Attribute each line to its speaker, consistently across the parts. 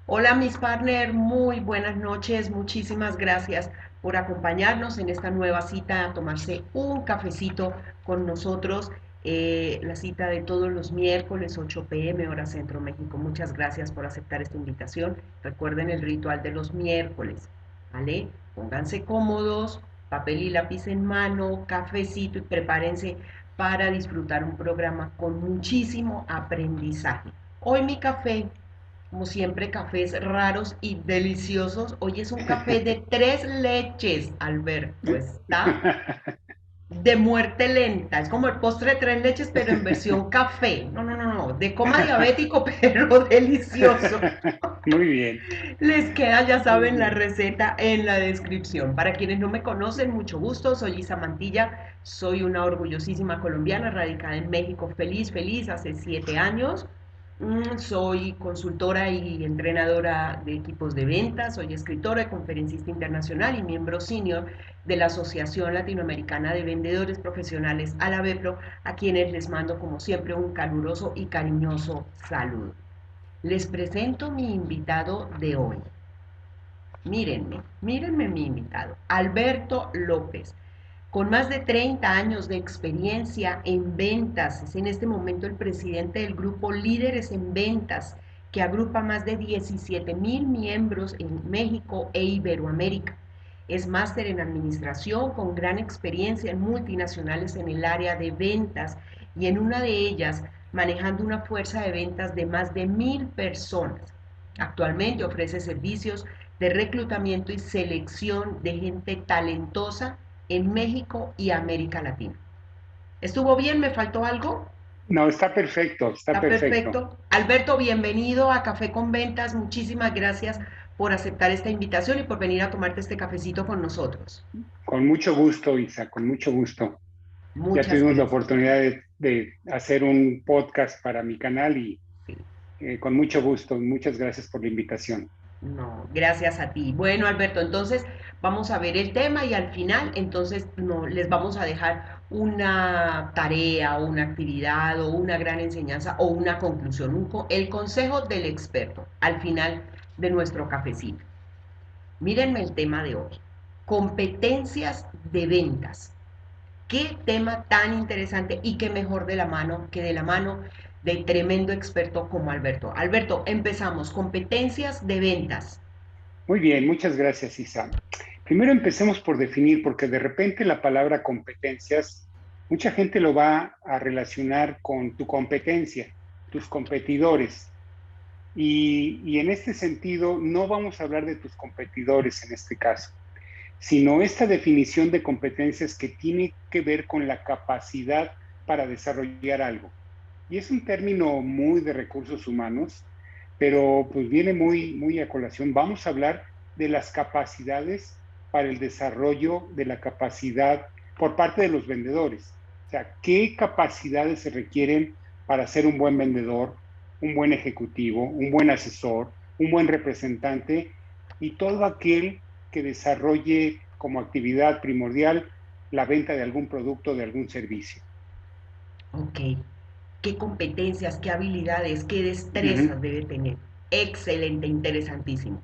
Speaker 1: Hola mis partners, muy buenas noches, muchísimas gracias por acompañarnos en esta nueva cita a tomarse un cafecito con nosotros, la cita de todos los miércoles 8 p.m. hora Centro México. Muchas gracias por aceptar esta invitación. Recuerden el ritual de los miércoles, ¿vale? Pónganse cómodos, papel y lápiz en mano, cafecito y prepárense para disfrutar un programa con muchísimo aprendizaje. Hoy mi café, como siempre, cafés raros y deliciosos. Hoy es un café de 3 leches, Alberto. Está de muerte lenta. Es como el postre de 3 leches, pero en versión café. No, no, no, no. De coma diabético, pero delicioso.
Speaker 2: Muy bien,
Speaker 1: Les queda, ya
Speaker 2: muy
Speaker 1: saben, la
Speaker 2: bien.
Speaker 1: receta en la descripción. Para quienes no me conocen, mucho gusto. Soy Isa Mantilla. Soy una orgullosísima colombiana radicada en México. Feliz, feliz, hace 7 años. Soy consultora y entrenadora de equipos de ventas, soy escritora y conferencista internacional y miembro senior de la Asociación Latinoamericana de Vendedores Profesionales, ALAVEPRO, a quienes les mando como siempre un caluroso y cariñoso saludo. Les presento mi invitado de hoy. Mírenme mi invitado, Alberto López, con más de 30 años de experiencia en ventas. Es en este momento el presidente del grupo Líderes en Ventas, que agrupa más de 17,000 miembros en México e Iberoamérica. Es máster en administración con gran experiencia en multinacionales en el área de ventas y en una de ellas manejando una fuerza de ventas de más de 1,000 personas. Actualmente ofrece servicios de reclutamiento y selección de gente talentosa en México y América Latina. ¿Estuvo bien? ¿Me faltó algo?
Speaker 2: No, está perfecto, está
Speaker 1: Está
Speaker 2: perfecto.
Speaker 1: perfecto. Alberto, bienvenido a Café con Ventas. Muchísimas gracias por aceptar esta invitación y por venir a tomarte este cafecito con nosotros.
Speaker 2: Con mucho gusto, Isa, con mucho gusto. Ya
Speaker 1: Muchas
Speaker 2: tuvimos la
Speaker 1: gracias.
Speaker 2: oportunidad de hacer un podcast para mi canal y
Speaker 1: Sí.
Speaker 2: con mucho gusto. Muchas gracias por la invitación.
Speaker 1: No, gracias a ti. Bueno, Alberto, entonces vamos a ver el tema y al final, entonces no, les vamos a dejar una tarea o una actividad o una gran enseñanza o una conclusión, el consejo del experto al final de nuestro cafecito. Mírenme el tema de hoy. Competencias de ventas. Qué tema tan interesante y qué mejor de la mano que de la mano de tremendo experto como Alberto. Alberto, empezamos. Competencias de ventas.
Speaker 2: Muy bien, muchas gracias, Isa. Primero empecemos por definir, porque de repente la palabra competencias, mucha gente lo va a relacionar con tu competencia, tus competidores. Y en este sentido, no vamos a hablar de tus competidores en este caso, sino esta definición de competencias que tiene que ver con la capacidad para desarrollar algo. Y es un término muy de recursos humanos, pero pues viene muy a colación. Vamos a hablar de las capacidades para el desarrollo de la capacidad por parte de los vendedores. O sea, ¿qué capacidades se requieren para ser un buen vendedor, un buen ejecutivo, un buen asesor, un buen representante y todo aquel que desarrolle como actividad primordial la venta de algún producto, de algún servicio?
Speaker 1: Ok. ¿Qué competencias, qué habilidades, qué
Speaker 2: Uh
Speaker 1: destrezas
Speaker 2: -huh.
Speaker 1: debe tener? Excelente, interesantísimo.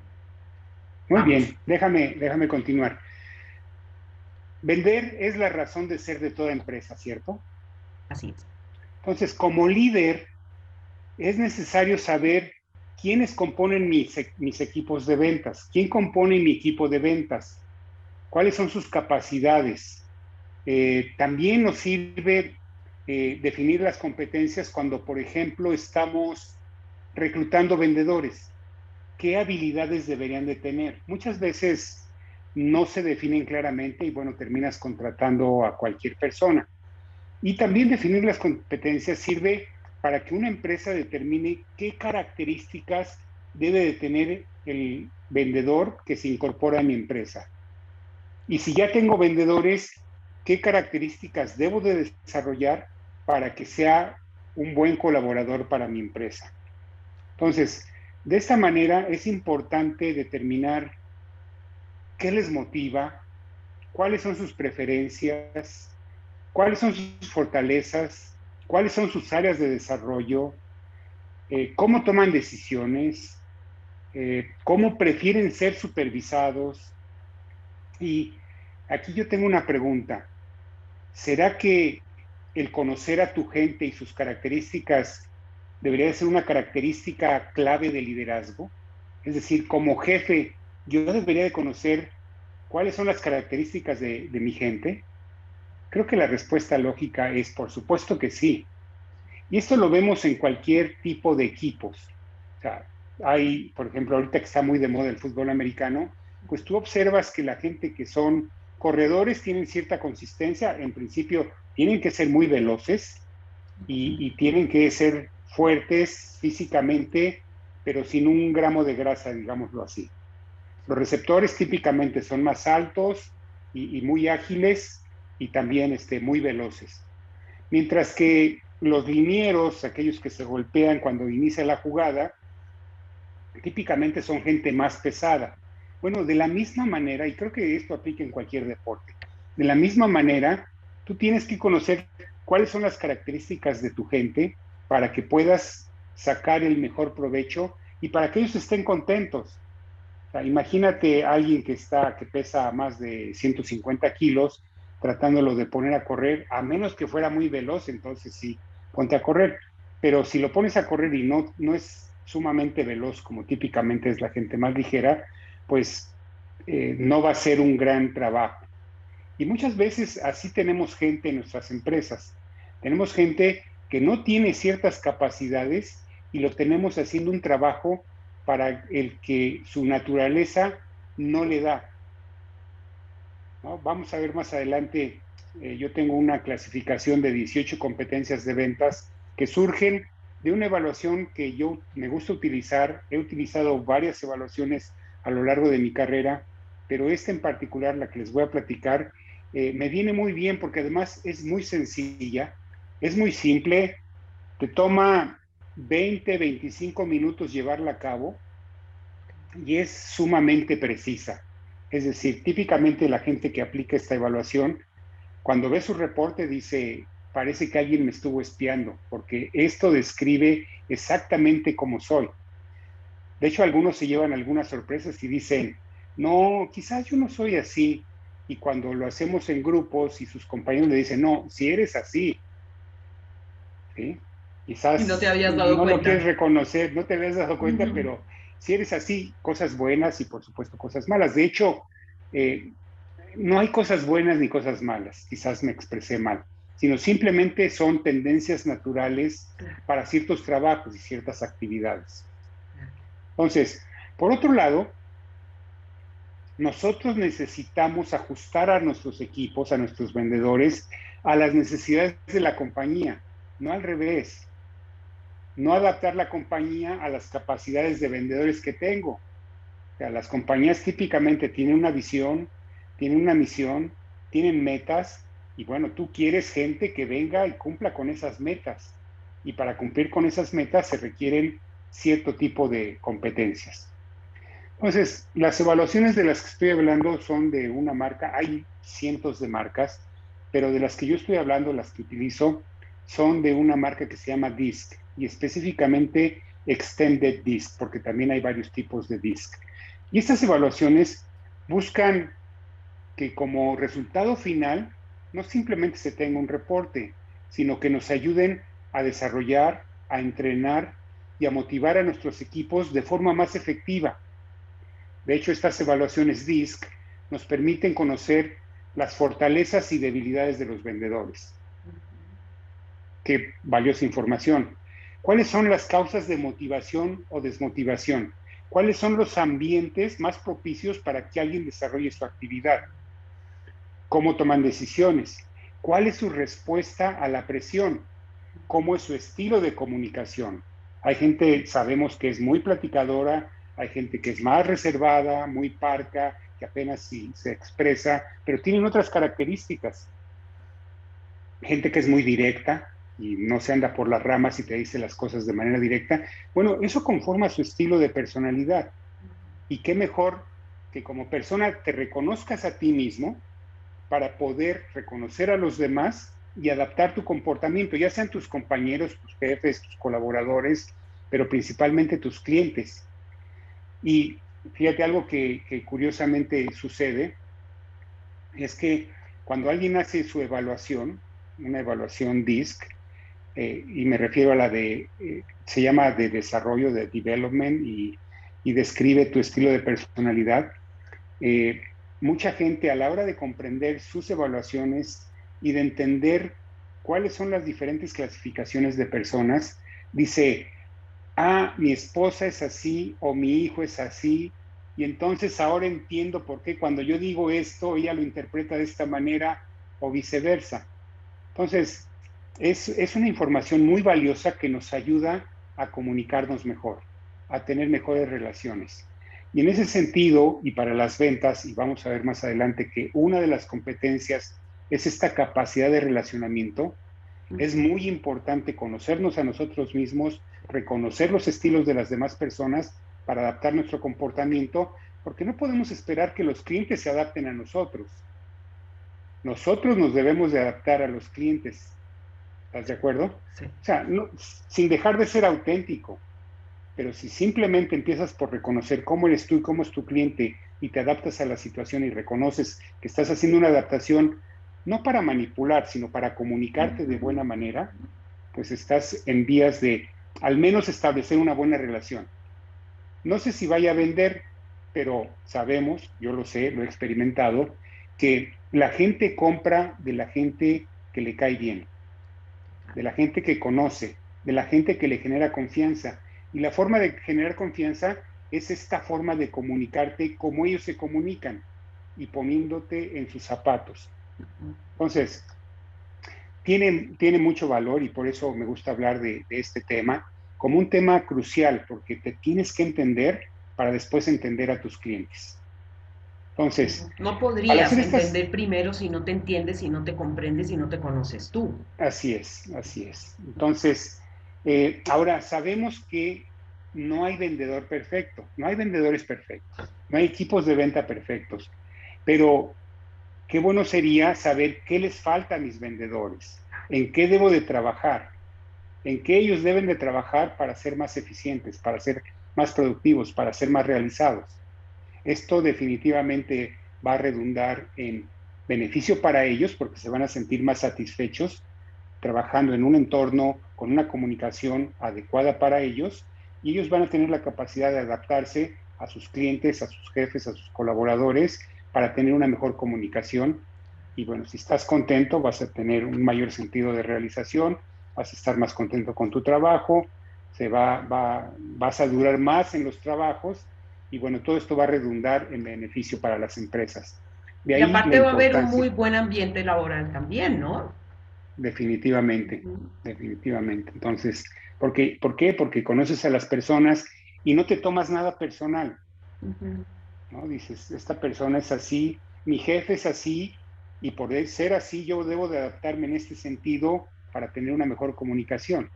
Speaker 2: Muy
Speaker 1: Vamos.
Speaker 2: bien, déjame continuar. Vender es la razón de ser de toda empresa, ¿cierto?
Speaker 1: Así es.
Speaker 2: Entonces, como líder, es necesario saber quiénes componen mis equipos de ventas, quién compone mi equipo de ventas, cuáles son sus capacidades. También nos sirve definir las competencias cuando, por ejemplo, estamos reclutando vendedores. ¿Qué habilidades deberían de tener? Muchas veces no se definen claramente y bueno, terminas contratando a cualquier persona. Y también definir las competencias sirve para que una empresa determine qué características debe de tener el vendedor que se incorpora a mi empresa. Y si ya tengo vendedores, ¿qué características debo de desarrollar para que sea un buen colaborador para mi empresa? Entonces, de esta manera es importante determinar qué les motiva, cuáles son sus preferencias, cuáles son sus fortalezas cuáles son sus áreas de desarrollo, cómo toman decisiones, cómo prefieren ser supervisados. Y aquí yo tengo una pregunta. ¿Será que el conocer a tu gente y sus características debería ser una característica clave de liderazgo? Es decir, como jefe, yo debería de conocer cuáles son las características de mi gente. Creo que la respuesta lógica es, por supuesto que sí. Y esto lo vemos en cualquier tipo de equipos. O sea, hay, por ejemplo, ahorita que está muy de moda el fútbol americano, pues tú observas que la gente que son corredores tienen cierta consistencia, en principio tienen que ser muy veloces y tienen que ser fuertes físicamente, pero sin un gramo de grasa, digámoslo así. Los receptores típicamente son más altos y muy ágiles y también muy veloces. Mientras que los linieros, aquellos que se golpean cuando inicia la jugada, típicamente son gente más pesada. Bueno, de la misma manera, y creo que esto aplica en cualquier deporte, de la misma manera, tú tienes que conocer cuáles son las características de tu gente para que puedas sacar el mejor provecho y para que ellos estén contentos. O sea, imagínate a alguien que pesa más de 150 kilos, tratándolo de poner a correr, a menos que fuera muy veloz, entonces sí, ponte a correr. Pero si lo pones a correr y no es sumamente veloz, como típicamente es la gente más ligera, pues no va a ser un gran trabajo. Y muchas veces así tenemos gente en nuestras empresas. Tenemos gente que no tiene ciertas capacidades y lo tenemos haciendo un trabajo para el que su naturaleza no le da, ¿no? Vamos a ver más adelante, yo tengo una clasificación de 18 competencias de ventas que surgen de una evaluación que yo me gusta utilizar. He utilizado varias evaluaciones a lo largo de mi carrera, pero esta en particular, la que les voy a platicar, me viene muy bien porque además es muy sencilla, es muy simple, te toma 20, 25 minutos llevarla a cabo y es sumamente precisa. Es decir, típicamente la gente que aplica esta evaluación, cuando ve su reporte dice, parece que alguien me estuvo espiando, porque esto describe exactamente cómo soy. De hecho, algunos se llevan algunas sorpresas y dicen, no, quizás yo no soy así. Y cuando lo hacemos en grupos y sus compañeros le dicen, no, si eres así, ¿sí?
Speaker 1: Y no te
Speaker 2: Quizás
Speaker 1: habías dado
Speaker 2: no lo quieres
Speaker 1: cuenta.
Speaker 2: reconocer, no te habías dado cuenta,
Speaker 1: Ujú.
Speaker 2: pero si eres así, cosas buenas y por supuesto cosas malas. De hecho, eh, no hay cosas buenas ni cosas malas, quizás me expresé mal, sino simplemente son tendencias naturales
Speaker 1: Claro,
Speaker 2: para ciertos trabajos y ciertas actividades.
Speaker 1: claro.
Speaker 2: Entonces, por otro lado, nosotros necesitamos ajustar a nuestros equipos, a nuestros vendedores, a las necesidades de la compañía, no al revés. No adaptar la compañía a las capacidades de vendedores que tengo. O sea, las compañías típicamente tienen una visión, tienen una misión, tienen metas y bueno, tú quieres gente que venga y cumpla con esas metas. Y para cumplir con esas metas se requieren cierto tipo de competencias. Entonces, las evaluaciones de las que estoy hablando son de una marca, hay cientos de marcas, pero de las que yo estoy hablando, las que utilizo, son de una marca que se llama DISC y específicamente Extended DISC, porque también hay varios tipos de DISC. Y estas evaluaciones buscan que como resultado final no simplemente se tenga un reporte, sino que nos ayuden a desarrollar, a entrenar y a motivar a nuestros equipos de forma más efectiva. De hecho, estas evaluaciones DISC nos permiten conocer las fortalezas y debilidades de los vendedores. Qué valiosa información. ¿Cuáles son las causas de motivación o desmotivación? ¿Cuáles son los ambientes más propicios para que alguien desarrolle su actividad? ¿Cómo toman decisiones? ¿Cuál es su respuesta a la presión? ¿Cómo es su estilo de comunicación? Hay gente, sabemos que es muy platicadora, hay gente que es más reservada, muy parca, que apenas si se expresa, pero tienen otras características. Gente que es muy directa y no se anda por las ramas y te dice las cosas de manera directa. Bueno, eso conforma su estilo de personalidad. Y qué mejor que como persona te reconozcas a ti mismo para poder reconocer a los demás y adaptar tu comportamiento, ya sean tus compañeros, tus jefes, tus colaboradores, pero principalmente tus clientes. Y fíjate algo que curiosamente sucede, es que cuando alguien hace su evaluación, una evaluación DISC, y me refiero a la se llama de desarrollo, de development, y describe tu estilo de personalidad, eh, mucha gente a la hora de comprender sus evaluaciones y de entender cuáles son las diferentes clasificaciones de personas, dice, ah, mi esposa es así o mi hijo es así, y entonces ahora entiendo por qué cuando yo digo esto, ella lo interpreta de esta manera o viceversa. Entonces, es una información muy valiosa que nos ayuda a comunicarnos mejor, a tener mejores relaciones. Y en ese sentido, y para las ventas, y vamos a ver más adelante que una de las competencias es esta capacidad de relacionamiento, es muy importante conocernos a nosotros mismos, reconocer los estilos de las demás personas para adaptar nuestro comportamiento, porque no podemos esperar que los clientes se adapten a nosotros. Nosotros nos debemos de adaptar a los clientes. ¿Estás de acuerdo?
Speaker 1: Sí.
Speaker 2: O sea, no, sin dejar de ser auténtico, pero si simplemente empiezas por reconocer cómo eres tú y cómo es tu cliente y te adaptas a la situación y reconoces que estás haciendo una adaptación no para manipular, sino para comunicarte de buena manera, pues estás en vías de al menos establecer una buena relación. No sé si vaya a vender, pero sabemos, yo lo sé, lo he experimentado, que la gente compra de la gente que le cae bien, de la gente que conoce, de la gente que le genera confianza. Y la forma de generar confianza es esta forma de comunicarte como ellos se comunican y poniéndote en sus zapatos. Entonces, tiene mucho valor y por eso me gusta hablar de este tema como un tema crucial, porque te tienes que entender para después entender a tus clientes. Entonces,
Speaker 1: No
Speaker 2: al
Speaker 1: podrías
Speaker 2: hacer estas,
Speaker 1: entender primero si no te entiendes, si no te comprendes, si no te conoces tú.
Speaker 2: así es, así es. Entonces, ahora sabemos que no hay vendedor perfecto, no hay vendedores perfectos, no hay equipos de venta perfectos, pero qué bueno sería saber qué les falta a mis vendedores, en qué debo de trabajar, en qué ellos deben de trabajar para ser más eficientes, para ser más productivos, para ser más realizados. Esto definitivamente va a redundar en beneficio para ellos porque se van a sentir más satisfechos trabajando en un entorno con una comunicación adecuada para ellos y ellos van a tener la capacidad de adaptarse a sus clientes, a sus jefes, a sus colaboradores para tener una mejor comunicación. Y bueno, si estás contento, vas a tener un mayor sentido de realización, vas a estar más contento con tu trabajo, vas a durar más en los trabajos y bueno, todo esto va a redundar en beneficio para las empresas. De
Speaker 1: Y
Speaker 2: ahí la
Speaker 1: aparte va a haber un muy
Speaker 2: importancia.
Speaker 1: buen ambiente laboral también, ¿no?
Speaker 2: Definitivamente, definitivamente. Entonces, ¿por qué? Porque conoces a las personas y no te tomas nada personal, ¿no? Dices, esta persona es así, mi jefe es así, y por ser así yo debo de adaptarme en este sentido para tener una mejor comunicación,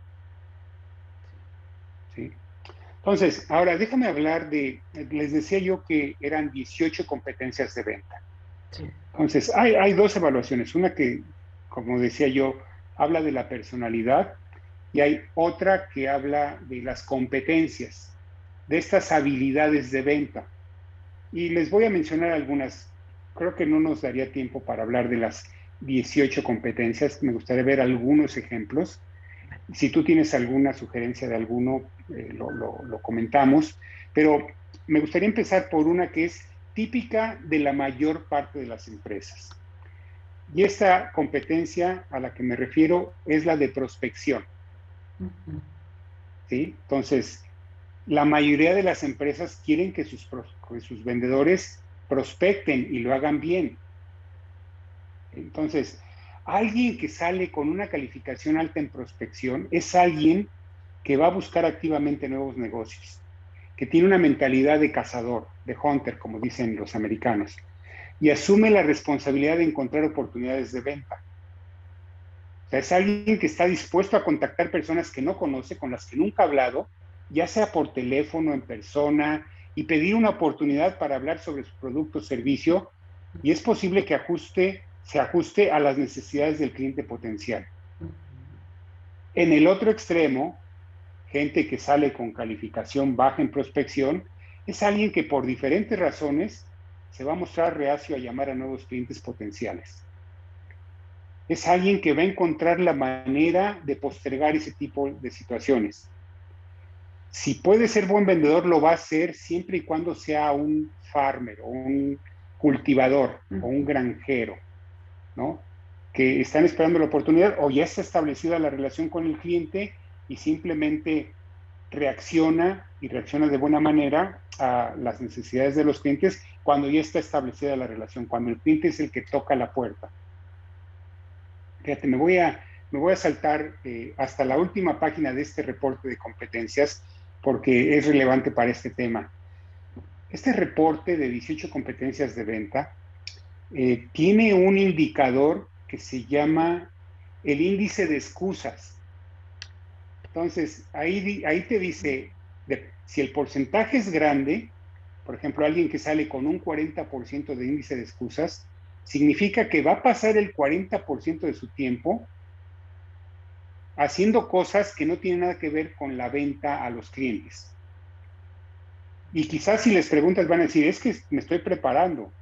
Speaker 2: ¿sí? Entonces, ahora déjame hablar les decía yo que eran 18 competencias de venta.
Speaker 1: Sí.
Speaker 2: Entonces, hay dos evaluaciones, una que, como decía yo, habla de la personalidad y hay otra que habla de las competencias, de estas habilidades de venta. Y les voy a mencionar algunas. Creo que no nos daría tiempo para hablar de las 18 competencias. Me gustaría ver algunos ejemplos. Si tú tienes alguna sugerencia de alguno, lo comentamos. Pero me gustaría empezar por una que es típica de la mayor parte de las empresas. Y esta competencia a la que me refiero es la de prospección. ¿Sí? Entonces, la mayoría de las empresas quieren que sus vendedores prospecten y lo hagan bien. Entonces, alguien que sale con una calificación alta en prospección es alguien que va a buscar activamente nuevos negocios, que tiene una mentalidad de cazador, de hunter, como dicen los americanos, y asume la responsabilidad de encontrar oportunidades de venta. O sea, es alguien que está dispuesto a contactar personas que no conoce, con las que nunca ha hablado, ya sea por teléfono, en persona, y pedir una oportunidad para hablar sobre su producto o servicio, y es posible que ajuste se ajuste a las necesidades del cliente potencial. En el otro extremo, gente que sale con calificación baja en prospección, es alguien que por diferentes razones se va a mostrar reacio a llamar a nuevos clientes potenciales. Es alguien que va a encontrar la manera de postergar ese tipo de situaciones. Si puede ser buen vendedor, lo va a hacer siempre y cuando sea un farmer o un cultivador o un granjero, ¿no? Que están esperando la oportunidad o ya está establecida la relación con el cliente y simplemente reacciona y reacciona de buena manera a las necesidades de los clientes cuando ya está establecida la relación, cuando el cliente es el que toca la puerta. Fíjate, me voy a saltar hasta la última página de este reporte de competencias porque es relevante para este tema. Este reporte de 18 competencias de venta tiene un indicador que se llama el índice de excusas. Entonces, ahí te dice, si el porcentaje es grande, por ejemplo, alguien que sale con un 40% de índice de excusas, significa que va a pasar el 40% de su tiempo haciendo cosas que no tienen nada que ver con la venta a los clientes. Y quizás si les preguntas van a decir, es que me estoy preparando,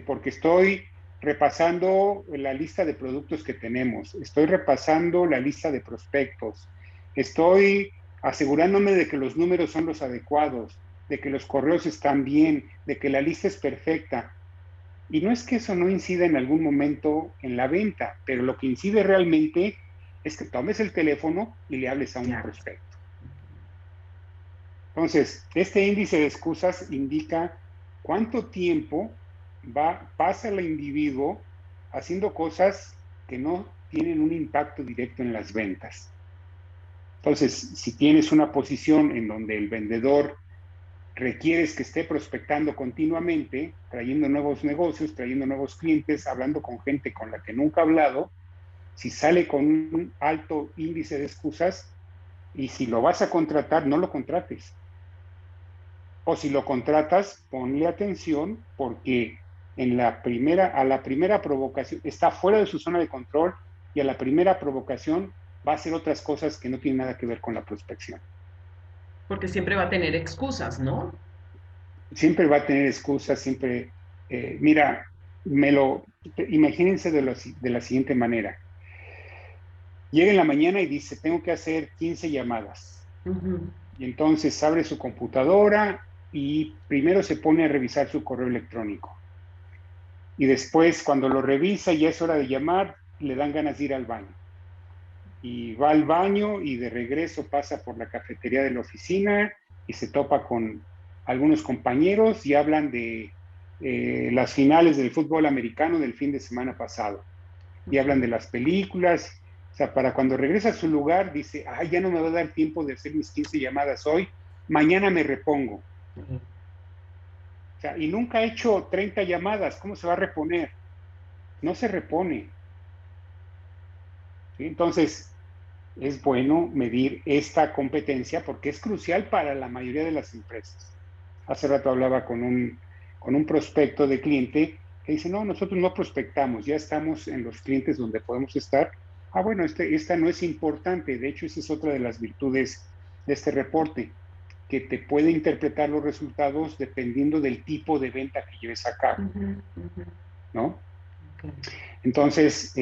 Speaker 2: porque estoy repasando la lista de productos que tenemos, estoy repasando la lista de prospectos, estoy asegurándome de que los números son los adecuados, de que los correos están bien, de que la lista es perfecta. Y no es que eso no incida en algún momento en la venta, pero lo que incide realmente es que tomes el teléfono y le hables a un prospecto. Entonces, este índice de excusas indica cuánto tiempo pasa el individuo haciendo cosas que no tienen un impacto directo en las ventas. Entonces, si tienes una posición en donde el vendedor requieres que esté prospectando continuamente, trayendo nuevos negocios, trayendo nuevos clientes, hablando con gente con la que nunca ha hablado, si sale con un alto índice de excusas y si lo vas a contratar, no lo contrates. O si lo contratas, ponle atención porque a la primera provocación está fuera de su zona de control y a la primera provocación va a hacer otras cosas que no tienen nada que ver con la prospección.
Speaker 1: Porque siempre va a tener excusas, ¿no?
Speaker 2: Siempre va a tener excusas, siempre, mira, imagínense de la siguiente manera. Llega en la mañana y dice, tengo que hacer 15 llamadas. Y entonces abre su computadora y primero se pone a revisar su correo electrónico. Y después, cuando lo revisa y ya es hora de llamar, le dan ganas de ir al baño. Y va al baño y de regreso pasa por la cafetería de la oficina y se topa con algunos compañeros y hablan de las finales del fútbol americano del fin de semana pasado. Y hablan de las películas. O sea, para cuando regresa a su lugar, dice, ay, ya no me va a dar tiempo de hacer mis 15 llamadas hoy, mañana me repongo. O sea, y nunca ha hecho 30 llamadas, ¿cómo se va a reponer? No se repone. ¿Sí? Entonces, es bueno medir esta competencia porque es crucial para la mayoría de las empresas. Hace rato hablaba con un prospecto de cliente que dice, no, nosotros no prospectamos, ya estamos en los clientes donde podemos estar. Ah, bueno, esta no es importante. De hecho, esa es otra de las virtudes de este reporte, que te puede interpretar los resultados dependiendo del tipo de venta que lleves a cabo, ¿no? Entonces,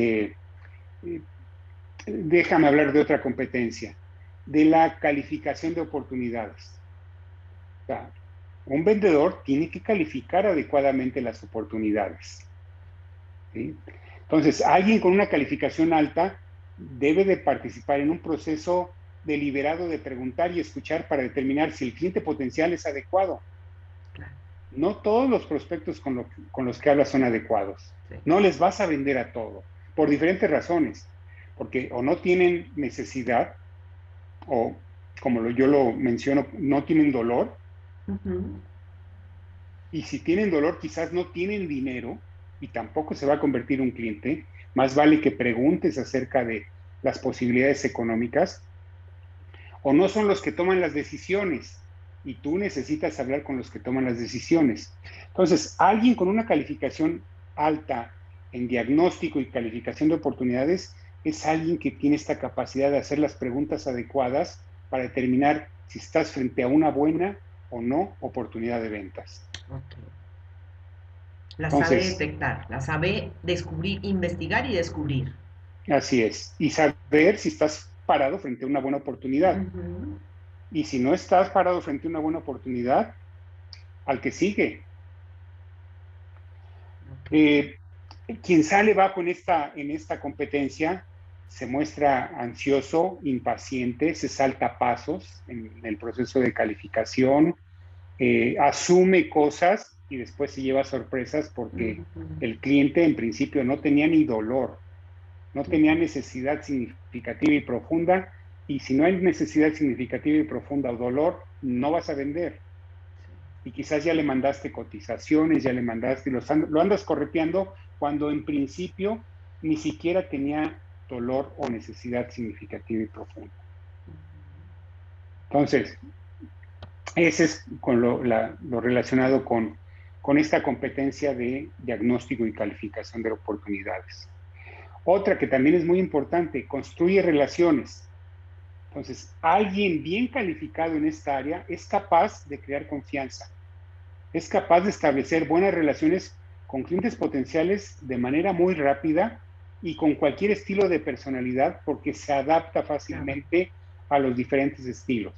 Speaker 2: déjame hablar de otra competencia, de la calificación de oportunidades. O sea, un vendedor tiene que calificar adecuadamente las oportunidades. ¿Sí? Entonces, alguien con una calificación alta debe de participar en un proceso deliberado de preguntar y escuchar para determinar si el cliente potencial es adecuado. No todos los prospectos con los que hablas son adecuados. No les vas a vender a todo, por diferentes razones. Porque o no tienen necesidad, o como yo lo menciono, no tienen dolor. Y si tienen dolor, quizás no tienen dinero y tampoco se va a convertir en un cliente. Más vale que preguntes acerca de las posibilidades económicas. O no son los que toman las decisiones y tú necesitas hablar con los que toman las decisiones. Entonces, alguien con una calificación alta en diagnóstico y calificación de oportunidades es alguien que tiene esta capacidad de hacer las preguntas adecuadas para determinar si estás frente a una buena o no oportunidad de ventas.
Speaker 1: Ok. La sabe
Speaker 2: Entonces,
Speaker 1: detectar, la sabe descubrir, investigar y descubrir.
Speaker 2: así es. Y saber si estás parado frente a una buena oportunidad.
Speaker 1: Ujú.
Speaker 2: Y si no estás parado frente a una buena oportunidad, al que sigue.
Speaker 1: Ok.
Speaker 2: Eh, Quien sale bajo en esta competencia se muestra ansioso, impaciente, se salta pasos en el proceso de calificación, asume cosas y después se lleva sorpresas porque
Speaker 1: Ujú.
Speaker 2: el cliente en principio no tenía ni dolor, no tenía
Speaker 1: Ujú.
Speaker 2: necesidad significativa y profunda, y si no hay necesidad significativa y profunda o dolor, no vas a vender. Y quizás ya le mandaste cotizaciones, ya le mandaste, lo andas correteando cuando en principio ni siquiera tenía dolor o necesidad significativa y profunda. Entonces, ese es con lo relacionado con esta competencia de diagnóstico y calificación de oportunidades. Otra que también es muy importante, construye relaciones. Entonces, alguien bien calificado en esta área es capaz de crear confianza, es capaz de establecer buenas relaciones con clientes potenciales de manera muy rápida y con cualquier estilo de personalidad porque se adapta
Speaker 1: Claro.
Speaker 2: fácilmente a los diferentes estilos.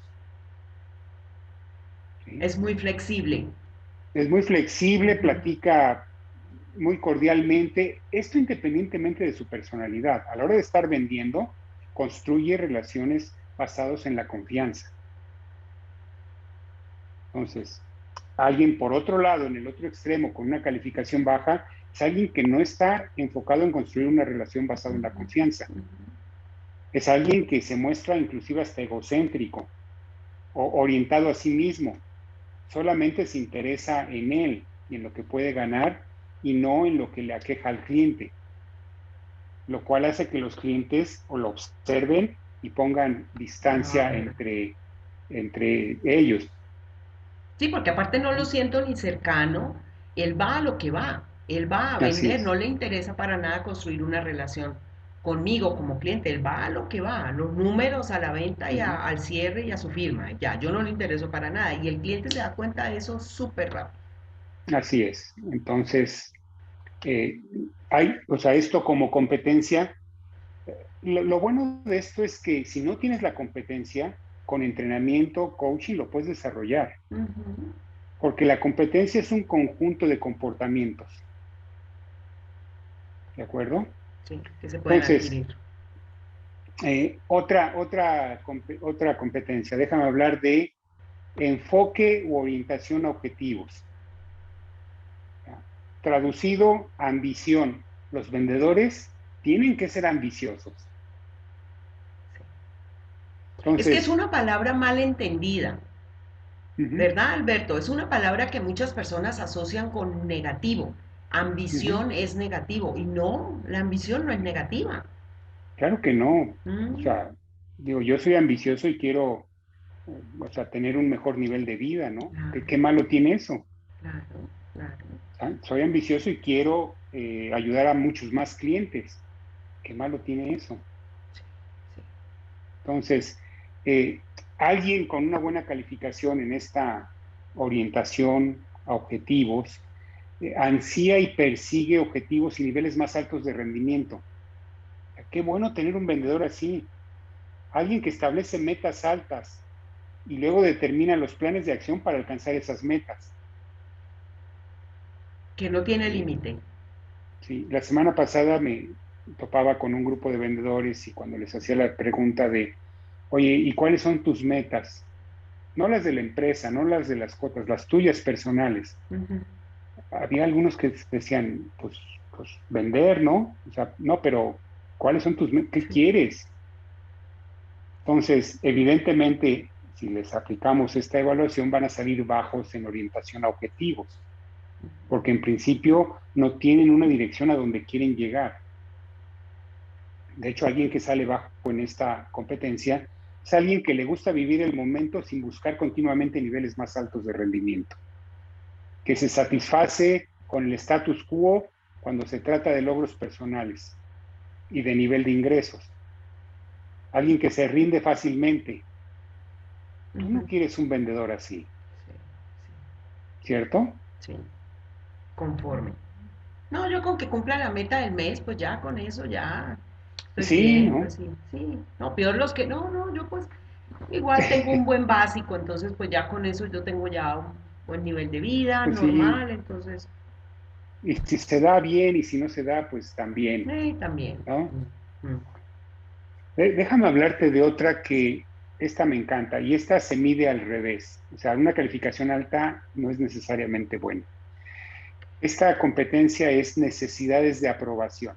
Speaker 2: ¿Sí?
Speaker 1: Es muy flexible.
Speaker 2: Es muy flexible,
Speaker 1: Ujú.
Speaker 2: platica muy cordialmente, esto independientemente de su personalidad. A la hora de estar vendiendo, construye relaciones basadas en la confianza. Entonces, alguien por otro lado, en el otro extremo, con una calificación baja, es alguien que no está enfocado en construir una relación basada en la
Speaker 1: Ujú.
Speaker 2: confianza.
Speaker 1: Ujú.
Speaker 2: Es alguien que se muestra inclusive hasta egocéntrico o orientado a sí mismo. Solamente se interesa en él y en lo que puede ganar y no en lo que le aqueja al cliente, lo cual hace que los clientes o lo observen y pongan
Speaker 1: Ah,
Speaker 2: distancia
Speaker 1: bueno.
Speaker 2: entre ellos.
Speaker 1: Sí, porque aparte no lo siento ni cercano, él va a lo que va, él va a
Speaker 2: Así
Speaker 1: vender, no
Speaker 2: es.
Speaker 1: le interesa para nada construir una relación conmigo como cliente, él va a lo que va, a los números, a la venta y
Speaker 2: Uh-huh.
Speaker 1: al cierre y a su firma, ya, yo no le intereso para nada y el cliente se da cuenta de eso súper rápido.
Speaker 2: Así es. Entonces, eh, o sea, esto como competencia, lo bueno de esto es que si no tienes la competencia, con entrenamiento, coaching, lo puedes desarrollar,
Speaker 1: Ujú.
Speaker 2: porque la competencia es un conjunto de comportamientos, ¿de acuerdo?
Speaker 1: Sí, que se pueden
Speaker 2: Entonces,
Speaker 1: adquirir.
Speaker 2: otra competencia, déjame hablar de enfoque u orientación a objetivos. ¿Ya? Traducido, ambición. Los vendedores tienen que ser ambiciosos.
Speaker 1: Sí. Es que es
Speaker 2: Entonces,
Speaker 1: una palabra mal entendida,
Speaker 2: uh-huh,
Speaker 1: ¿verdad, Alberto? Es una palabra que muchas personas asocian con negativo.
Speaker 2: uh-huh,
Speaker 1: Ambición es negativo y no, la ambición no es negativa.
Speaker 2: claro que no. O
Speaker 1: Mm.
Speaker 2: sea, digo, yo soy ambicioso y quiero, o sea, tener un mejor nivel de vida, ¿no?
Speaker 1: Claro,
Speaker 2: ¿Qué malo tiene eso?
Speaker 1: claro, claro.
Speaker 2: ¿Ah? Soy ambicioso y quiero ayudar a muchos más clientes. ¿Qué malo tiene eso?
Speaker 1: Sí, sí.
Speaker 2: Entonces, eh, alguien con una buena calificación en esta orientación a objetivos, ansía y persigue objetivos y niveles más altos de rendimiento. Qué bueno tener un vendedor así, alguien que establece metas altas y luego determina los planes de acción para alcanzar esas metas.
Speaker 1: Que no tiene
Speaker 2: ¿Sí?
Speaker 1: límite.
Speaker 2: Sí. La semana pasada me topaba con un grupo de vendedores y cuando les hacía la pregunta de, oye, ¿y cuáles son tus metas? No las de la empresa, no las de las cuotas, las tuyas personales.
Speaker 1: Ujú.
Speaker 2: Había algunos que decían, pues vender, ¿no? O sea, no, pero ¿cuáles son qué
Speaker 1: Sí.
Speaker 2: quieres? Entonces, evidentemente, si les aplicamos esta evaluación, van a salir bajos en orientación a objetivos, porque en principio no tienen una dirección a donde quieren llegar. De hecho, alguien que sale bajo en esta competencia es alguien que le gusta vivir el momento sin buscar continuamente niveles más altos de rendimiento, que se satisface con el status quo cuando se trata de logros personales y de nivel de ingresos. Alguien que se rinde fácilmente. Tú no quieres un vendedor así,
Speaker 1: Sí,
Speaker 2: ¿cierto?
Speaker 1: sí, sí, conforme. No, yo con que cumpla la meta del mes, pues ya con eso ya estoy
Speaker 2: Sí,
Speaker 1: bien,
Speaker 2: ¿no?
Speaker 1: pues sí, sí. No, peor los que no, no, yo pues igual tengo un buen básico, entonces pues ya con eso yo tengo ya un buen nivel de vida
Speaker 2: Pues sí,
Speaker 1: normal, entonces,
Speaker 2: y si se da bien y si no se da, pues también,
Speaker 1: también.
Speaker 2: ¿no?
Speaker 1: Mm, mm.
Speaker 2: Déjame hablarte de otra que esta me encanta y esta se mide al revés. O sea, una calificación alta no es necesariamente buena. Esta competencia es necesidades de aprobación.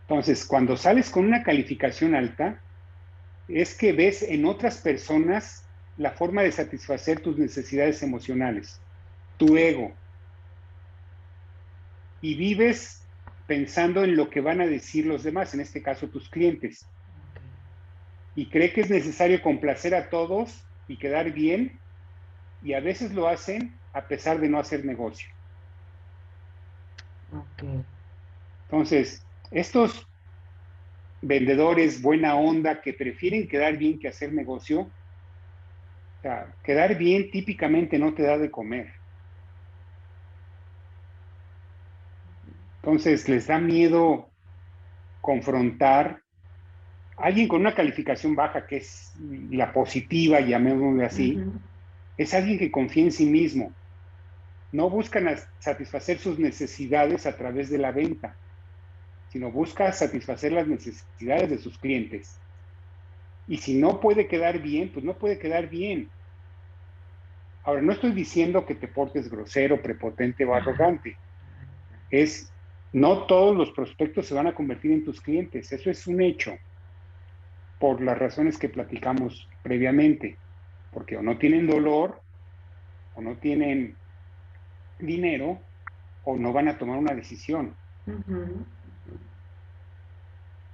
Speaker 2: Entonces, cuando sales con una calificación alta, es que ves en otras personas la forma de satisfacer tus necesidades emocionales, tu ego, y vives pensando en lo que van a decir los demás, en este caso tus clientes, y cree que es necesario complacer a todos y quedar bien, y a veces lo hacen a pesar de no hacer negocio.
Speaker 1: Ok,
Speaker 2: Entonces, estos vendedores buena onda que prefieren quedar bien que hacer negocio, o sea, quedar bien típicamente no te da de comer. Entonces, les da miedo confrontar a alguien con una calificación baja, que es la positiva, llamémosle así,
Speaker 1: ujú,
Speaker 2: es alguien que confía en sí mismo. No buscan satisfacer sus necesidades a través de la venta, sino busca satisfacer las necesidades de sus clientes. Y si no puede quedar bien, pues no puede quedar bien. Ahora, no estoy diciendo que te portes grosero, prepotente o arrogante. Es, no todos los prospectos se van a convertir en tus clientes. Eso es un hecho, por las razones que platicamos previamente. Porque o no tienen dolor, o no tienen dinero, o no van a tomar una decisión.
Speaker 1: ujú.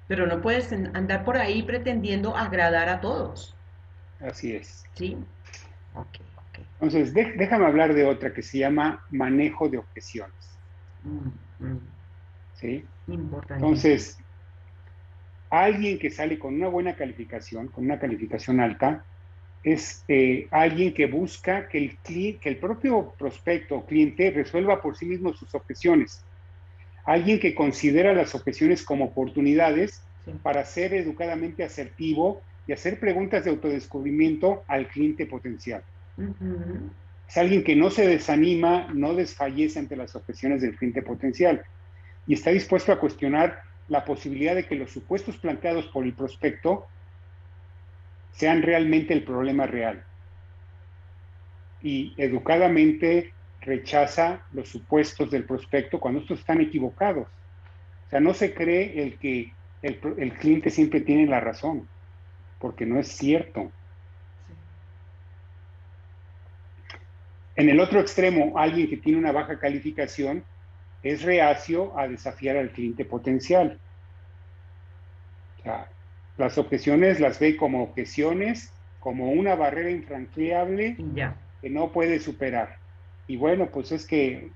Speaker 1: Pero no puedes andar por ahí pretendiendo agradar a todos,
Speaker 2: Así es.
Speaker 1: ¿sí? Ok, ok.
Speaker 2: Entonces, déjame hablar de otra que se llama manejo de objeciones.
Speaker 1: Mm, mm.
Speaker 2: ¿Sí?
Speaker 1: Importantísimo.
Speaker 2: Entonces, alguien que sale con una buena calificación, con una calificación alta, es alguien que busca que el propio prospecto o cliente resuelva por sí mismo sus objeciones. Alguien que considera las objeciones como oportunidades
Speaker 1: Sí.
Speaker 2: para ser educadamente asertivo y hacer preguntas de autodescubrimiento al cliente potencial.
Speaker 1: Ujú.
Speaker 2: Es alguien que no se desanima, no desfallece ante las objeciones del cliente potencial y está dispuesto a cuestionar la posibilidad de que los supuestos planteados por el prospecto sean realmente el problema real y educadamente rechaza los supuestos del prospecto cuando estos están equivocados. O sea, no se cree el cliente siempre tiene la razón, porque no es cierto.
Speaker 1: Sí.
Speaker 2: En el otro extremo, alguien que tiene una baja calificación es reacio a desafiar al cliente potencial. O sea, las objeciones las ve como objeciones, como una barrera infranqueable
Speaker 1: Y ya.
Speaker 2: que no puede superar. Y bueno, pues es que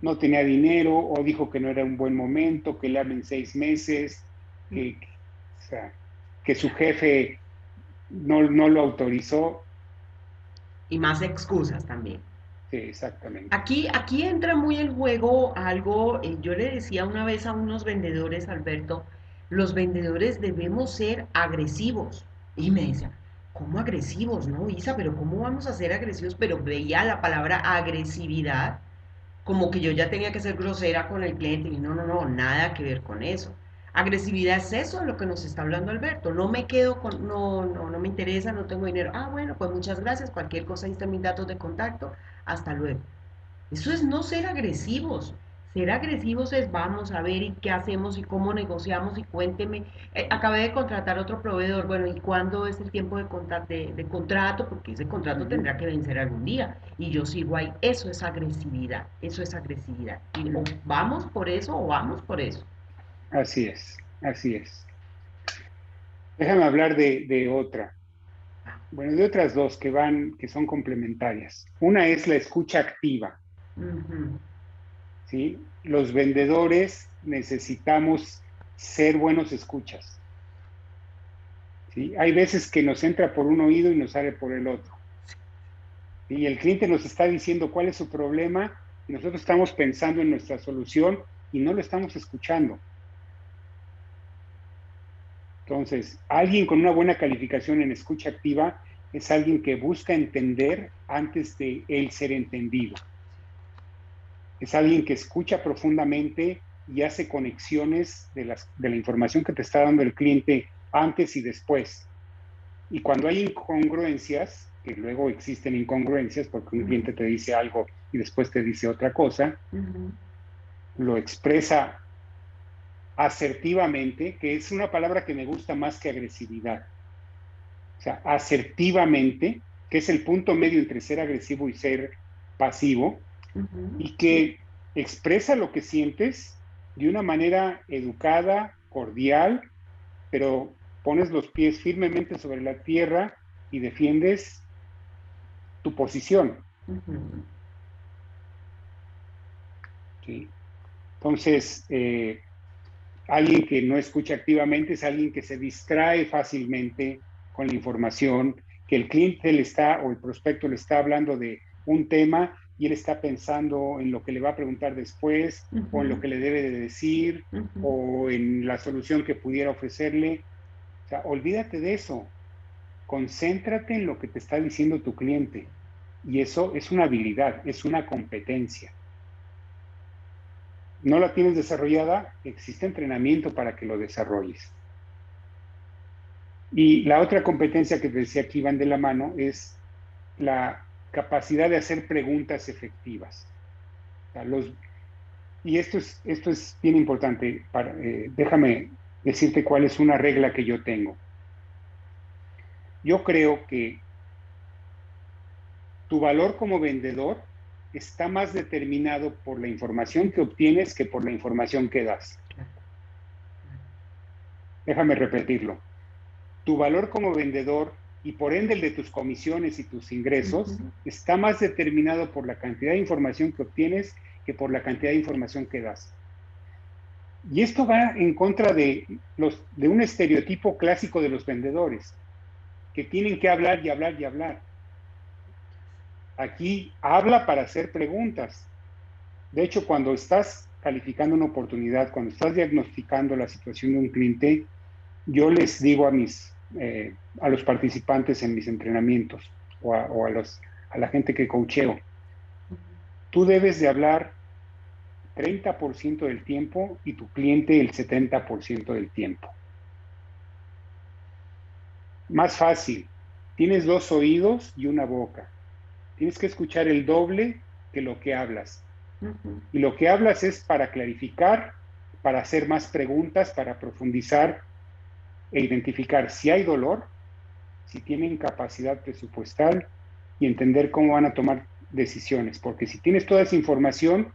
Speaker 2: no tenía dinero o dijo que no era un buen momento, que le hablen 6 meses, que, o sea, que su jefe no lo autorizó.
Speaker 1: Y más excusas también.
Speaker 2: Sí, exactamente.
Speaker 1: Aquí entra muy en juego algo, yo le decía una vez a unos vendedores, Alberto, los vendedores debemos ser agresivos. Y me decía, ¿cómo agresivos? No, Isa, pero ¿cómo vamos a ser agresivos? Pero veía la palabra agresividad como que yo ya tenía que ser grosera con el cliente y no, no, no, nada que ver con eso. Agresividad es eso, lo que nos está hablando Alberto. No me quedo con, no, no, no me interesa, no tengo dinero. Ah, bueno, pues muchas gracias, cualquier cosa, ahí están mis datos de contacto, hasta luego. Eso es no ser agresivos. Ser agresivos es vamos a ver y qué hacemos y cómo negociamos y cuénteme. Acabé de contratar otro proveedor, bueno, ¿y cuándo es el tiempo de contrato? Porque ese contrato
Speaker 2: Ujú.
Speaker 1: tendrá que vencer algún día. Y yo sigo ahí. Eso es agresividad. Eso es agresividad. Y o vamos por eso o vamos por eso.
Speaker 2: Así es, así es. Déjame hablar de otra. Bueno, de otras dos que son complementarias. Una es la escucha activa.
Speaker 1: Ujú.
Speaker 2: ¿sí? Los vendedores necesitamos ser buenos escuchas, ¿sí? Hay veces que nos entra por un oído y nos sale por el otro. Y el cliente nos está diciendo cuál es su problema y nosotros estamos pensando en nuestra solución y no lo estamos escuchando. Entonces, alguien con una buena calificación en escucha activa es alguien que busca entender antes de él ser entendido. Es alguien que escucha profundamente y hace conexiones de la información que te está dando el cliente antes y después. Y cuando hay incongruencias, que luego existen incongruencias porque un cliente te dice algo y después te dice otra cosa, lo expresa asertivamente, que es una palabra que me gusta más que agresividad. O sea, asertivamente, que es el punto medio entre ser agresivo y ser pasivo, y que expresa lo que sientes de una manera educada, cordial, pero pones los pies firmemente sobre la tierra y defiendes tu posición. ¿Sí? Entonces, alguien que no escucha activamente es alguien que se distrae fácilmente con la información, que el cliente le está o el prospecto le está hablando de un tema y él está pensando en lo que le va a preguntar después o en lo que le debe de decir o en la solución que pudiera ofrecerle. O sea, olvídate de eso. Concéntrate en lo que te está diciendo tu cliente. Y eso es una habilidad, es una competencia. No la tienes desarrollada, existe entrenamiento para que lo desarrolles. Y la otra competencia que te decía que iban de la mano es la capacidad de hacer preguntas efectivas. O sea, y esto es bien importante. Déjame decirte cuál es una regla que yo tengo. Yo creo que tu valor como vendedor está más determinado por la información que obtienes que por la información que das. Déjame repetirlo. Tu valor como vendedor y por ende el de tus comisiones y tus ingresos está más determinado por la cantidad de información que obtienes que por la cantidad de información que das. Y esto va en contra de un estereotipo clásico de los vendedores, que tienen que hablar y hablar y hablar. Aquí habla para hacer preguntas. De hecho, cuando estás calificando una oportunidad, cuando estás diagnosticando la situación de un cliente, yo les digo a los participantes en mis entrenamientos a la gente que coacheo, tú debes de hablar 30% del tiempo y tu cliente el 70% del tiempo. Más fácil, tienes 2 oídos y una boca. Tienes que escuchar el doble que lo que hablas. Y lo que hablas es para clarificar, para hacer más preguntas, para profundizar e identificar si hay dolor, si tienen capacidad presupuestal y entender cómo van a tomar decisiones. Porque si tienes toda esa información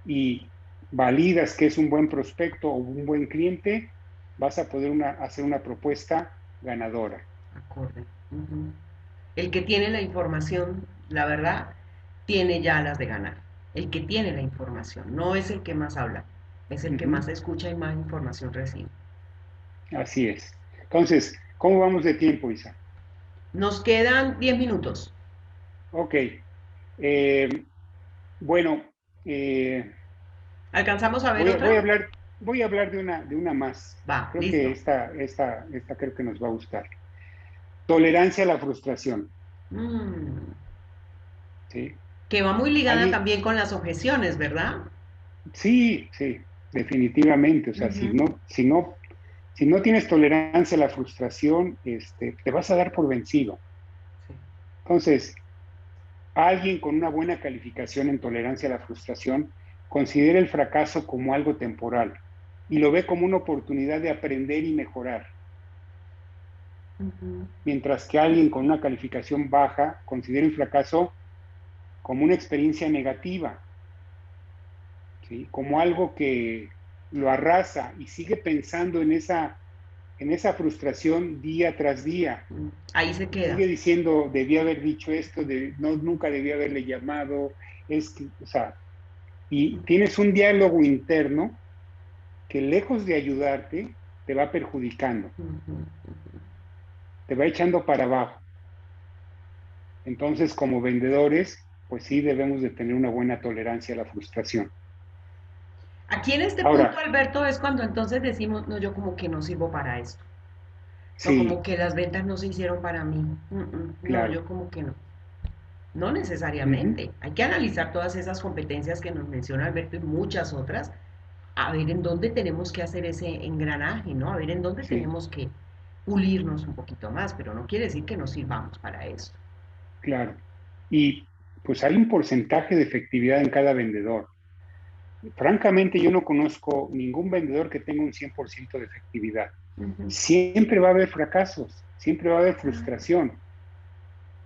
Speaker 2: y validas que es un buen prospecto o un buen cliente, vas a poder hacer una propuesta ganadora.
Speaker 1: Acorde. El que tiene la información, la verdad, tiene ya las de ganar. El que tiene la información, no es el que más habla, es el que más escucha y más información recibe.
Speaker 2: Así es. Entonces, ¿cómo vamos de tiempo, Isa?
Speaker 1: Nos quedan 10 minutos.
Speaker 2: Ok. Bueno,
Speaker 1: ¿Alcanzamos a ver
Speaker 2: voy a
Speaker 1: otra?
Speaker 2: hablar, voy a hablar de una más.
Speaker 1: Va,
Speaker 2: Creo que
Speaker 1: listo.
Speaker 2: esta creo que nos va a gustar. Tolerancia a la frustración.
Speaker 1: Mm,
Speaker 2: ¿Sí?
Speaker 1: que va muy ligada
Speaker 2: Alguien,
Speaker 1: también con las objeciones, ¿verdad?
Speaker 2: sí, sí, definitivamente. O sea, si no tienes tolerancia a la frustración, te vas a dar por vencido.
Speaker 1: Sí.
Speaker 2: Entonces, alguien con una buena calificación en tolerancia a la frustración considera el fracaso como algo temporal y lo ve como una oportunidad de aprender y mejorar. Mientras que alguien con una calificación baja considera el fracaso como una experiencia negativa, ¿sí? Como algo que lo arrasa y sigue pensando en esa frustración día tras día.
Speaker 1: Ahí se queda.
Speaker 2: Sigue diciendo, debí haber dicho esto, no, nunca debí haberle llamado, o sea, y tienes un diálogo interno que lejos de ayudarte, te va perjudicando, te va echando para abajo. Entonces, como vendedores, pues sí debemos de tener una buena tolerancia a la frustración.
Speaker 1: Aquí en este punto,
Speaker 2: Ahora,
Speaker 1: Alberto, es cuando entonces decimos, no, yo como que no sirvo para esto. No, como
Speaker 2: sí,
Speaker 1: que las ventas no se hicieron para mí. No,
Speaker 2: claro.
Speaker 1: yo como que no. No
Speaker 2: Ujú,
Speaker 1: necesariamente. Hay que analizar todas esas competencias que nos menciona Alberto y muchas otras, a ver en dónde tenemos que hacer ese engranaje, ¿no? A ver en dónde
Speaker 2: sí,
Speaker 1: tenemos que pulirnos un poquito más, pero no quiere decir que no sirvamos para eso.
Speaker 2: claro. Y pues hay un porcentaje de efectividad en cada vendedor. Francamente, yo no conozco ningún vendedor que tenga un 100% de efectividad.
Speaker 1: Ujú.
Speaker 2: Siempre va a haber fracasos, siempre va a haber frustración.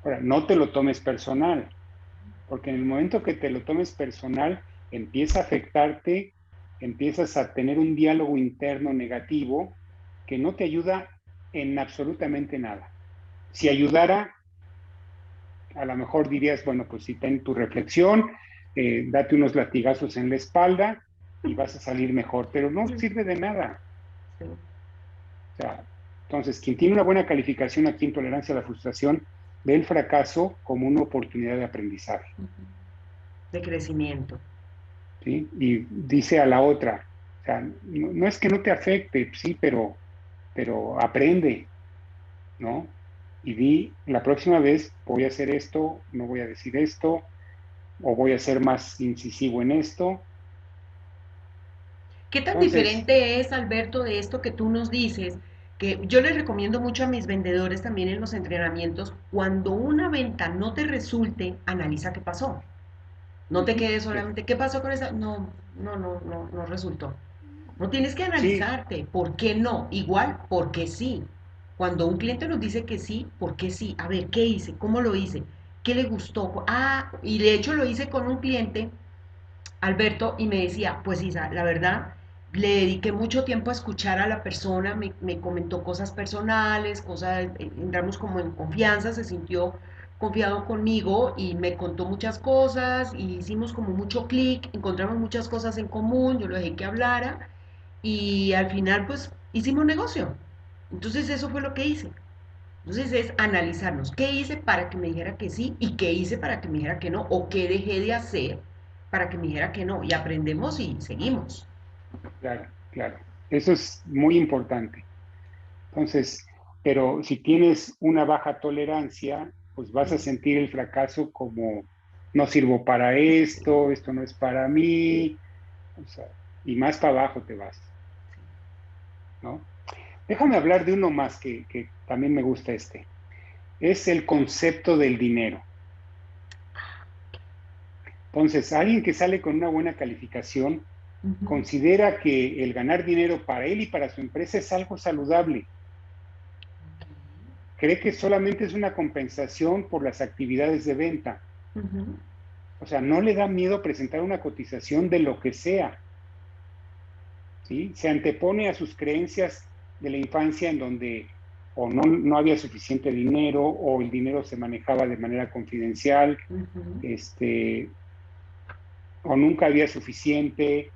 Speaker 2: Ahora, no te lo tomes personal, porque en el momento que te lo tomes personal, empieza a afectarte, empiezas a tener un diálogo interno negativo que no te ayuda en absolutamente nada. Si ayudara, a lo mejor dirías, bueno, pues si ten tu reflexión, date unos latigazos en la espalda y vas a salir mejor, pero no
Speaker 1: Sí,
Speaker 2: sirve de nada.
Speaker 1: sí.
Speaker 2: O sea, entonces, quien tiene una buena calificación aquí en tolerancia a la frustración, ve el fracaso como una oportunidad de aprendizaje,
Speaker 1: De crecimiento.
Speaker 2: ¿sí? Y dice a la otra, o sea, no, no es que no te afecte, sí, pero aprende, ¿no? Y di, la próxima vez voy a hacer esto, no voy a decir esto, o voy a ser más incisivo en esto.
Speaker 1: ¿Qué tan
Speaker 2: Entonces,
Speaker 1: diferente es, Alberto, de esto que tú nos dices? Que yo les recomiendo mucho a mis vendedores también en los entrenamientos, cuando una venta no te resulte, analiza qué pasó. No te quedes solamente, ¿qué pasó con esa? No, no resultó. No tienes que
Speaker 2: sí,
Speaker 1: analizarte, ¿por qué no? Igual, ¿por qué sí? Cuando un cliente nos dice que sí, ¿por qué sí? A ver, ¿qué hice? ¿Cómo lo hice? ¿Qué le gustó? Ah, y de hecho lo hice con un cliente, Alberto, y me decía, pues Isa, la verdad, le dediqué mucho tiempo a escuchar a la persona, me comentó cosas personales, cosas, entramos como en confianza, se sintió confiado conmigo y me contó muchas cosas y hicimos como mucho clic, encontramos muchas cosas en común, yo lo dejé que hablara y al final pues hicimos negocio. Entonces eso fue lo que hice. Entonces es analizarnos qué hice para que me dijera que sí y qué hice para que me dijera que no o qué dejé de hacer para que me dijera que no y aprendemos y seguimos.
Speaker 2: claro, claro. Eso es muy importante. Entonces, pero si tienes una baja tolerancia, pues vas a sentir el fracaso como no sirvo para esto, esto no es para mí, o sea, y más para abajo te vas, ¿no? Déjame hablar de uno más que también me gusta este. Es el concepto del dinero. Entonces, alguien que sale con una buena calificación
Speaker 1: Ujú.
Speaker 2: considera que el ganar dinero para él y para su empresa es algo saludable. Cree que solamente es una compensación por las actividades de venta.
Speaker 1: Ujú.
Speaker 2: O sea, no le da miedo presentar una cotización de lo que sea, ¿sí? Se antepone a sus creencias de la infancia en donde o no había suficiente dinero o el dinero se manejaba de manera confidencial,
Speaker 1: Ujú.
Speaker 2: este, o nunca había suficiente.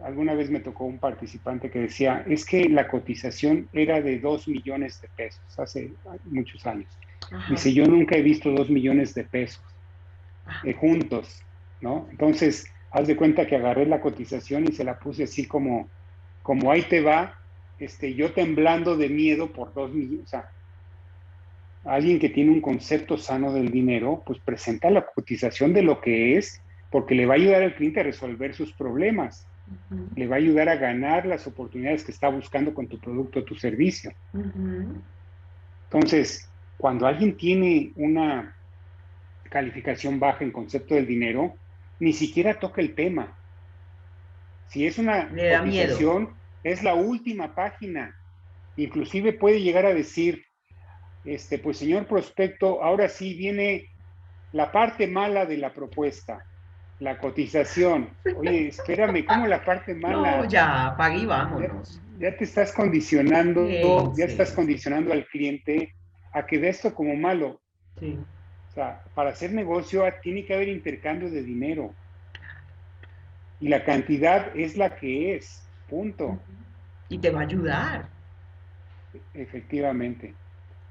Speaker 2: Alguna vez me tocó un participante que decía, es que la cotización era de 2 millones de pesos hace muchos años.
Speaker 1: Ajá.
Speaker 2: Dice, yo nunca he visto 2 millones de pesos
Speaker 1: Ah,
Speaker 2: juntos, ¿no? Entonces, haz de cuenta que agarré la cotización y se la puse así como ahí te va, yo temblando de miedo por 2 millones. O sea, alguien que tiene un concepto sano del dinero, pues presenta la cotización de lo que es, porque le va a ayudar al cliente a resolver sus problemas,
Speaker 1: ujú.
Speaker 2: le va a ayudar a ganar las oportunidades que está buscando con tu producto o tu servicio.
Speaker 1: Ujú.
Speaker 2: Entonces, cuando alguien tiene una calificación baja en concepto del dinero, ni siquiera toca el tema. Si es una
Speaker 1: Le da miedo.
Speaker 2: cotización, es la última página. Inclusive puede llegar a decir, pues señor prospecto, ahora sí viene la parte mala de la propuesta, la cotización. Oye, espérame, ¿cómo la parte
Speaker 1: No,
Speaker 2: mala?
Speaker 1: ya, apague y
Speaker 2: Ya,
Speaker 1: vámonos.
Speaker 2: ya te estás condicionando, ya
Speaker 1: Sí,
Speaker 2: estás condicionando al cliente a que ve esto como malo.
Speaker 1: sí.
Speaker 2: O sea, para hacer negocio tiene que haber intercambio de dinero. y la cantidad es la que es, punto,
Speaker 1: Y te va a ayudar.
Speaker 2: efectivamente.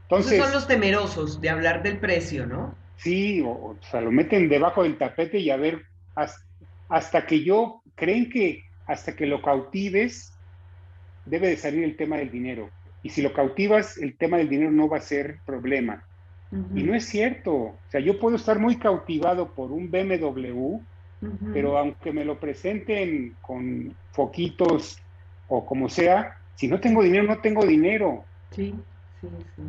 Speaker 1: Esos son los
Speaker 2: Entonces,
Speaker 1: temerosos de hablar del precio, ¿no?
Speaker 2: sí, o sea, lo meten debajo del tapete y a ver, hasta que creen que hasta que lo cautives, debe de salir el tema del dinero. Y si lo cautivas, el tema del dinero no va a ser problema. Y
Speaker 1: Ujú,
Speaker 2: no es cierto. O sea, yo puedo estar muy cautivado por un BMW,
Speaker 1: ujú.
Speaker 2: pero aunque me lo presenten con foquitos o como sea, si no tengo dinero, no tengo dinero.
Speaker 1: Sí, sí, sí.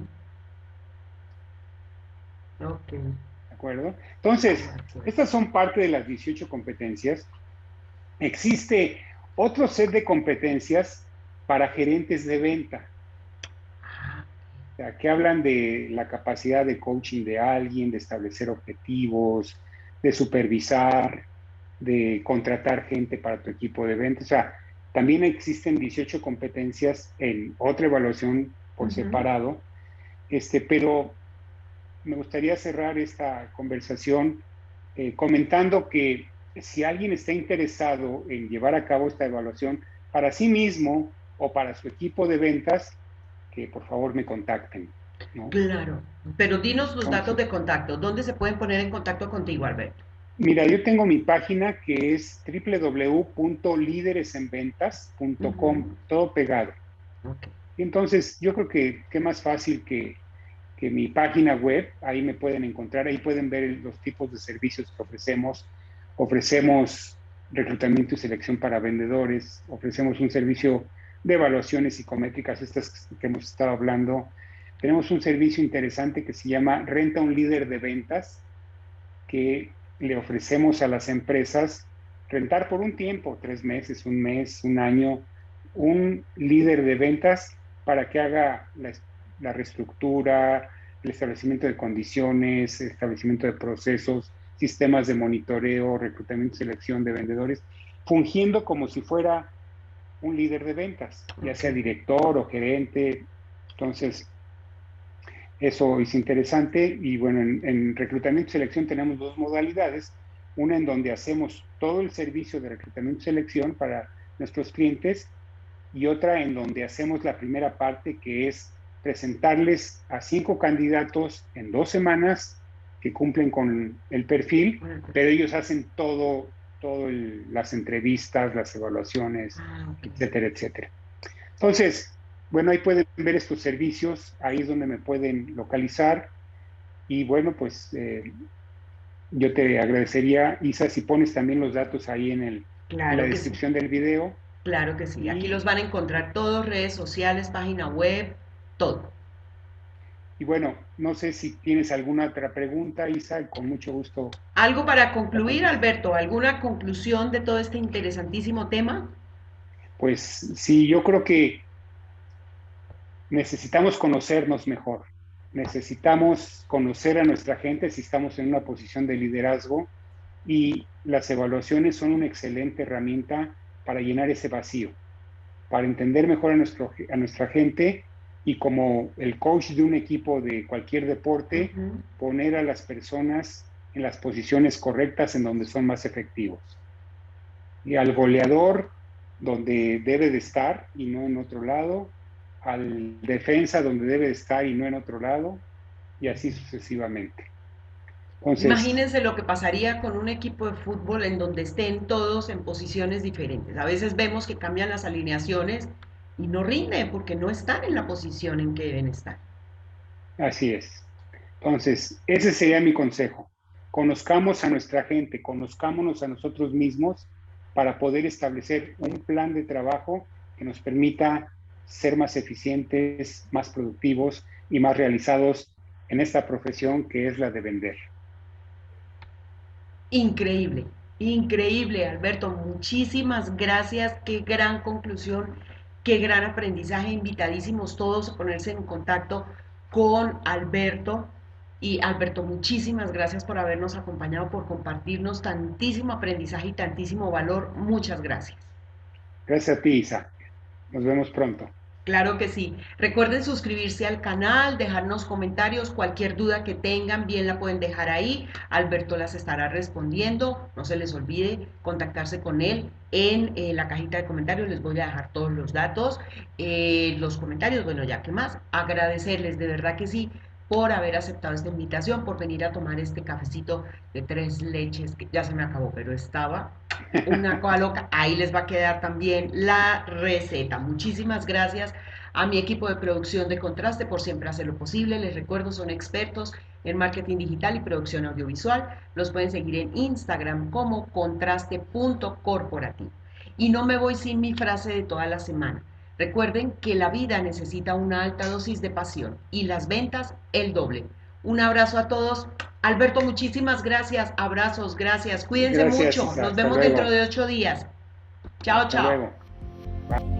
Speaker 1: Ok,
Speaker 2: ¿De acuerdo? Entonces,
Speaker 1: de acuerdo.
Speaker 2: estas son parte de las 18 competencias. Existe otro set de competencias para gerentes de venta,
Speaker 1: Ah,
Speaker 2: o sea, que hablan de la capacidad de coaching de alguien, de establecer objetivos, de supervisar, de contratar gente para tu equipo de venta. O sea, también existen 18 competencias en otra evaluación por
Speaker 1: ujú.
Speaker 2: separado, pero me gustaría cerrar esta conversación comentando que si alguien está interesado en llevar a cabo esta evaluación para sí mismo o para su equipo de ventas, que por favor me contacten, ¿no?
Speaker 1: Claro, pero dinos los datos
Speaker 2: Entonces,
Speaker 1: de contacto. ¿Dónde se pueden poner en contacto contigo, Alberto?
Speaker 2: mira, yo tengo mi página que es www.lideresenventas.com,
Speaker 1: Ujú.
Speaker 2: todo pegado.
Speaker 1: Ok.
Speaker 2: Y entonces, yo creo que qué más fácil que mi página web, ahí me pueden encontrar, ahí pueden ver los tipos de servicios que ofrecemos. Ofrecemos reclutamiento y selección para vendedores, ofrecemos un servicio de evaluaciones psicométricas, estas que hemos estado hablando. Tenemos un servicio interesante que se llama Renta un líder de ventas, que le ofrecemos a las empresas rentar por un tiempo, 3 meses, un mes, un año, un líder de ventas para que haga la reestructura, el establecimiento de condiciones, el establecimiento de procesos, sistemas de monitoreo, reclutamiento y selección de vendedores, fungiendo como si fuera un líder de ventas, ya
Speaker 1: Ok.
Speaker 2: sea director o gerente. Entonces, eso es interesante y bueno, en reclutamiento y selección tenemos dos modalidades, una en donde hacemos todo el servicio de reclutamiento y selección para nuestros clientes y otra en donde hacemos la primera parte que es presentarles a 5 candidatos en 2 semanas que cumplen con el perfil,
Speaker 1: Bueno, pues,
Speaker 2: pero ellos hacen las entrevistas, las evaluaciones,
Speaker 1: ah, ok.
Speaker 2: etcétera, etcétera. Entonces, bueno, ahí pueden ver estos servicios, ahí es donde me pueden localizar y bueno, pues yo te agradecería, Isa, si pones también los datos ahí en la
Speaker 1: Claro que sí.
Speaker 2: descripción del video
Speaker 1: Claro que sí. Aquí los
Speaker 2: y,
Speaker 1: van a encontrar todos, redes sociales, página web, todo.
Speaker 2: y bueno, no sé si tienes alguna otra pregunta, Isa, con mucho gusto
Speaker 1: ¿Algo para
Speaker 2: la
Speaker 1: concluir,
Speaker 2: contesto.
Speaker 1: Alberto? ¿Alguna conclusión de todo este interesantísimo tema?
Speaker 2: Pues sí, yo creo que necesitamos conocernos mejor, necesitamos conocer a nuestra gente si estamos en una posición de liderazgo y las evaluaciones son una excelente herramienta para llenar ese vacío, para entender mejor a nuestra gente y como el coach de un equipo de cualquier deporte,
Speaker 1: Ujú.
Speaker 2: poner a las personas en las posiciones correctas en donde son más efectivos. Y al goleador donde debe de estar y no en otro lado, al defensa donde debe de estar y no en otro lado, y así sucesivamente. Entonces,
Speaker 1: Imagínense lo que pasaría con un equipo de fútbol en donde estén todos en posiciones diferentes. A veces vemos que cambian las alineaciones y no rinden porque no están en la posición en que deben estar.
Speaker 2: así es. Entonces, ese sería mi consejo. Conozcamos a nuestra gente, conozcámonos a nosotros mismos para poder establecer un plan de trabajo que nos permita ser más eficientes, más productivos y más realizados en esta profesión que es la de vender.
Speaker 1: Increíble, increíble, Alberto. Muchísimas gracias. Qué gran conclusión, qué gran aprendizaje. Invitadísimos todos a ponerse en contacto con Alberto. Y Alberto, muchísimas gracias por habernos acompañado, por compartirnos tantísimo aprendizaje y tantísimo valor. Muchas gracias.
Speaker 2: Gracias a ti, Isa. Nos vemos pronto.
Speaker 1: Claro que sí. Recuerden suscribirse al canal, dejarnos comentarios, cualquier duda que tengan, bien la pueden dejar ahí. Alberto las estará respondiendo. No se les olvide contactarse con él en la cajita de comentarios. Les voy a dejar todos los datos, los comentarios. Bueno, ya que más, agradecerles de verdad que sí por haber aceptado esta invitación, por venir a tomar este cafecito de 3 leches, que ya se me acabó, pero estaba una cosa loca. Ahí les va a quedar también la receta. Muchísimas gracias a mi equipo de producción de Contraste por siempre hacer lo posible. Les recuerdo, son expertos en marketing digital y producción audiovisual. Los pueden seguir en Instagram como contraste.corporativo. Y no me voy sin mi frase de toda la semana. Recuerden que la vida necesita una alta dosis de pasión y las ventas el doble. Un abrazo a todos. Alberto, muchísimas gracias. Abrazos, gracias. Cuídense
Speaker 2: Gracias,
Speaker 1: mucho.
Speaker 2: Isa.
Speaker 1: Nos
Speaker 2: Hasta
Speaker 1: vemos dentro
Speaker 2: luego.
Speaker 1: de 8 días. Chao,
Speaker 2: Hasta
Speaker 1: chao.
Speaker 2: luego. Bye.